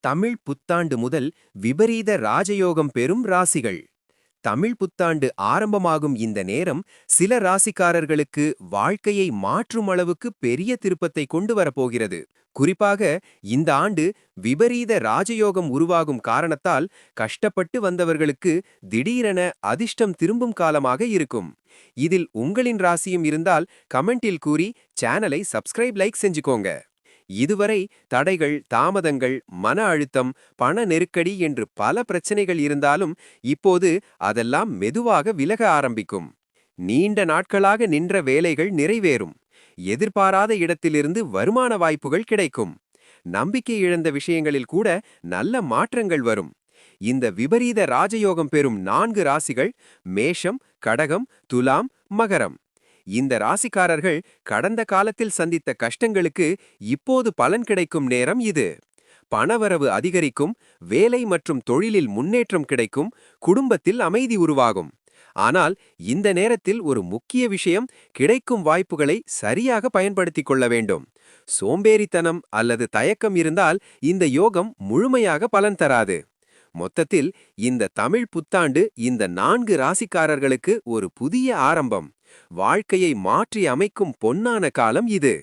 தமிழ் புத்தாண்டு முதல் விபரீத ராஜயோகம் பெறும் ராசிகள். தமிழ் புத்தாண்டு ஆரம்பமாகும் இந்த நேரம் சில ராசிக்காரர்களுக்கு வாழ்க்கையை மாற்றும் அளவுக்கு பெரிய திருப்பத்தை கொண்டு வரப்போகிறது. குறிப்பாக இந்த ஆண்டு விபரீத ராஜயோகம் உருவாகும் காரணத்தால் கஷ்டப்பட்டு வந்தவர்களுக்கு திடீரென அதிர்ஷ்டம் திரும்பும் காலமாக இருக்கும். இதில் உங்களின் ராசியும் இருந்தால் கமெண்டில் கூறி சேனலை சப்ஸ்கிரைப் லைக் செஞ்சுக்கோங்க. இதுவரை தடைகள், தாமதங்கள், மன அழுத்தம், பண நெருக்கடி என்று பல பிரச்சனைகள் இருந்தாலும் இப்போது அதெல்லாம் மெதுவாக விலக ஆரம்பிக்கும். நீண்ட நாட்களாக நின்ற வேலைகள் நிறைவேறும். எதிர்பாராத இடத்திலிருந்து வருமான வாய்ப்புகள் கிடைக்கும். நம்பிக்கை இழந்த விஷயங்களில் கூட நல்ல மாற்றங்கள் வரும். இந்த விபரீத ராஜயோகம் பெறும் 4 ராசிகள் மேஷம், கடகம், துலாம், மகரம். இந்த ராசிக்காரர்கள் கடந்த காலத்தில் சந்தித்த கஷ்டங்களுக்கு இப்போது பலன் கிடைக்கும் நேரம் இது. பணவரவு அதிகரிக்கும், வேலை மற்றும் தொழிலில் முன்னேற்றம் கிடைக்கும், குடும்பத்தில் அமைதி உருவாகும். ஆனால் இந்த நேரத்தில் ஒரு முக்கிய விஷயம், கிடைக்கும் வாய்ப்புகளை சரியாக பயன்படுத்திக் கொள்ள வேண்டும். சோம்பேறித்தனம் அல்லது தயக்கம் இருந்தால் இந்த யோகம் முழுமையாக பலன் தராது. மொத்தத்தில் இந்த தமிழ் புத்தாண்டு இந்த 4 ராசிக்காரர்களுக்கு ஒரு புதிய ஆரம்பம். வாழ்க்கையை மாற்றி அமைக்கும் பொன்னான காலம் இது.